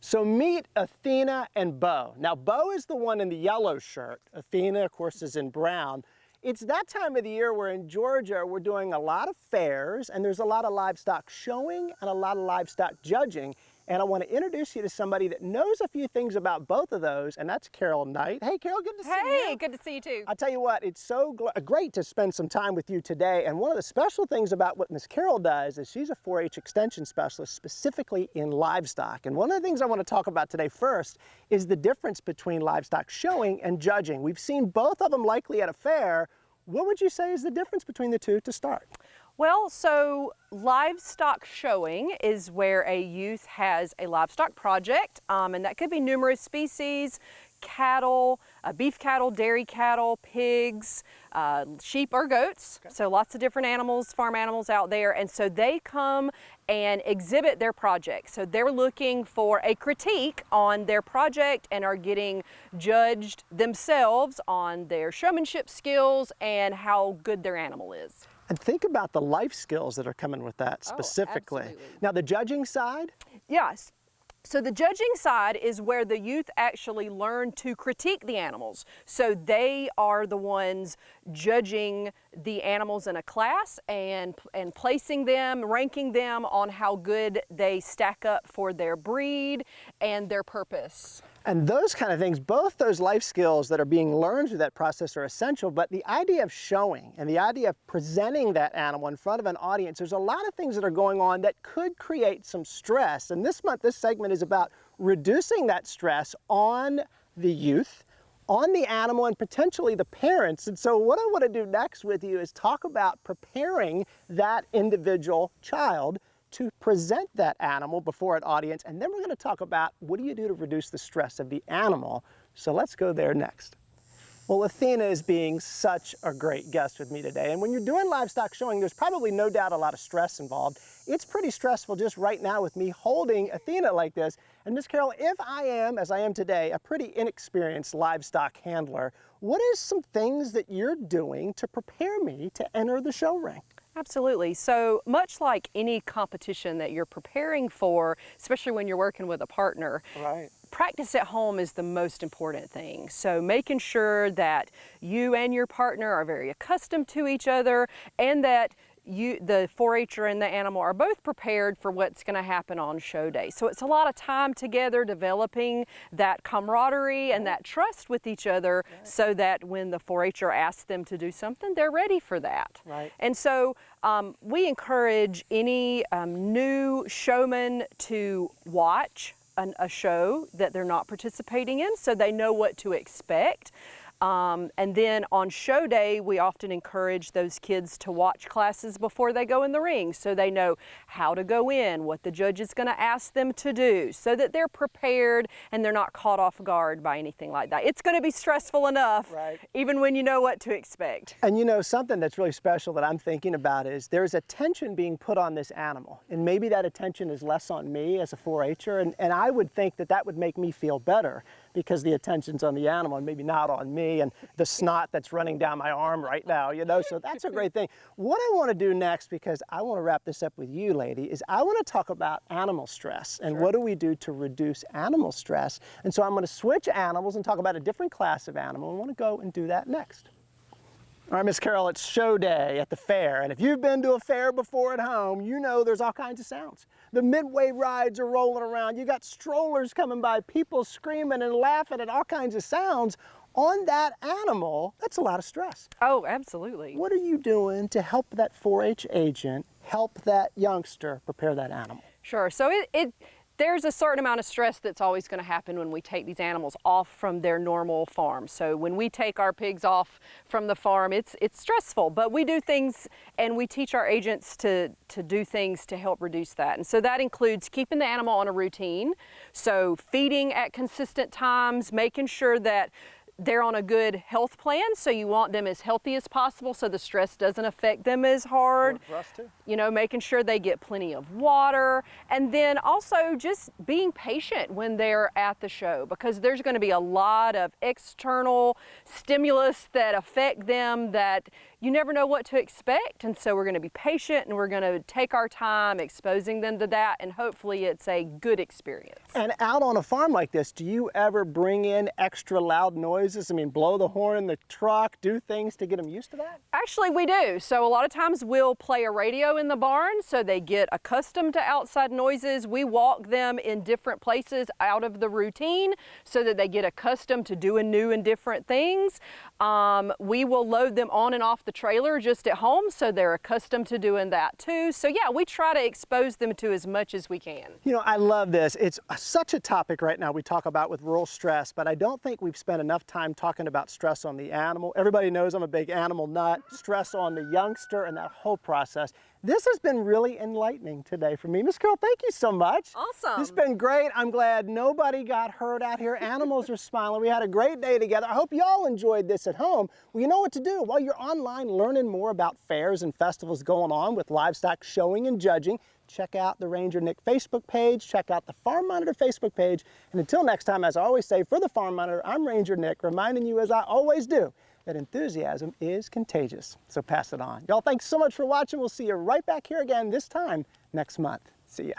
So meet Athena and Bo. Now Bo is the one in the yellow shirt. Athena, of course, is in brown. It's that time of the year where in Georgia we're doing a lot of fairs and there's a lot of livestock showing and a lot of livestock judging. And I want to introduce you to somebody that knows a few things about both of those, and that's Carol Knight. Hey, Carol, good to see you. Hey, good to see you too. I'll tell you what, it's so great to spend some time with you today. And one of the special things about what Miss Carol does is she's a 4-H extension specialist specifically in livestock. And one of the things I want to talk about today first is the difference between livestock showing and judging. We've seen both of them likely at a fair. What would you say is the difference between the two to start? Well, so livestock showing is where a youth has a livestock project, and that could be numerous species, cattle, beef cattle, dairy cattle, pigs, sheep or goats. Okay. So lots of different animals, farm animals out there. And so they come and exhibit their project. So they're looking for a critique on their project and are getting judged themselves on their showmanship skills and how good their animal is. And think about the life skills that are coming with that specifically. Oh, absolutely. Now the judging side? Yes. So the judging side is where the youth actually learn to critique the animals. So they are the ones judging the animals in a class and placing them, ranking them on how good they stack up for their breed and their purpose. And those kind of things, both those life skills that are being learned through that process are essential, but the idea of showing and the idea of presenting that animal in front of an audience, there's a lot of things that are going on that could create some stress. And this month, this segment is about reducing that stress on the youth, on the animal, and potentially the parents. And so what I want to do next with you is talk about preparing that individual child to present that animal before an audience, and then we're going to talk about what do you do to reduce the stress of the animal. So let's go there next. Well, Athena is being such a great guest with me today, and when you're doing livestock showing, there's probably no doubt a lot of stress involved. It's pretty stressful just right now with me holding Athena like this. And Miss Carol, if I am, as I am today, a pretty inexperienced livestock handler, what is some things that you're doing to prepare me to enter the show ring? Absolutely. So much like any competition that you're preparing for, especially when you're working with a partner, right, practice at home is the most important thing. So making sure that you and your partner are very accustomed to each other and that the 4-H'er and the animal are both prepared for what's going to happen on show day. So it's a lot of time together developing that camaraderie and that trust with each other, so that when the 4-H'er asks them to do something, they're ready for that. Right. And so we encourage any new showman to watch a show that they're not participating in so they know what to expect. And then on show day, we often encourage those kids to watch classes before they go in the ring so they know how to go in, what the judge is going to ask them to do, so that they're prepared and they're not caught off guard by anything like that. It's going to be stressful enough, right, even when you know what to expect. And you know, something that's really special that I'm thinking about is there's attention being put on this animal, and maybe that attention is less on me as a 4-H'er, and I would think that that would make me feel better, because the attention's on the animal and maybe not on me and the snot that's running down my arm right now, you know, so that's a great thing. What I want to do next, because I want to wrap this up with you, lady, is I want to talk about animal stress and what do we do to reduce animal stress. And so I'm going to switch animals and talk about a different class of animal. I want to go and do that next. All right, Miss Carol, it's show day at the fair, and if you've been to a fair before at home, you know there's all kinds of sounds. The midway rides are rolling around, you got strollers coming by, people screaming and laughing at all kinds of sounds. On that animal, that's a lot of stress. Oh, absolutely. What are you doing to help that 4-H agent help that youngster prepare that animal? Sure, so there's a certain amount of stress that's always going to happen when we take these animals off from their normal farm. So when we take our pigs off from the farm, it's stressful, but we do things and we teach our agents to do things to help reduce that. And so that includes keeping the animal on a routine, so feeding at consistent times, making sure that they're on a good health plan, so you want them as healthy as possible so the stress doesn't affect them as hard. For us too. You know, making sure they get plenty of water, and then also just being patient when they're at the show, because there's going to be a lot of external stimulus that affect them that you never know what to expect, and so we're going to be patient and we're going to take our time exposing them to that, and hopefully it's a good experience. And out on a farm like this, do you ever bring in extra loud noises? I mean, blow the horn in the truck, do things to get them used to that? Actually, we do. So a lot of times we'll play a radio in the barn so they get accustomed to outside noises. We walk them in different places out of the routine so that they get accustomed to doing new and different things. We will load them on and off the trailer just at home so they're accustomed to doing that too. So yeah, we try to expose them to as much as we can. You know, I love this. It's such a topic right now we talk about with rural stress, but I don't think we've spent enough time talking about stress on the animal. Everybody knows I'm a big animal nut, stress on the youngster and that whole process. This has been really enlightening today for me. Miss Carol, thank you so much. Awesome. It's been great. I'm glad nobody got hurt out here. Animals are smiling. We had a great day together. I hope y'all enjoyed this at home. Well, you know what to do. While you're online learning more about fairs and festivals going on with livestock showing and judging, check out the Ranger Nick Facebook page, check out the Farm Monitor Facebook page, and until next time, as I always say, for the Farm Monitor, I'm Ranger Nick, reminding you as I always do, that enthusiasm is contagious. So pass it on. Y'all, thanks so much for watching. We'll see you right back here again this time next month. See ya.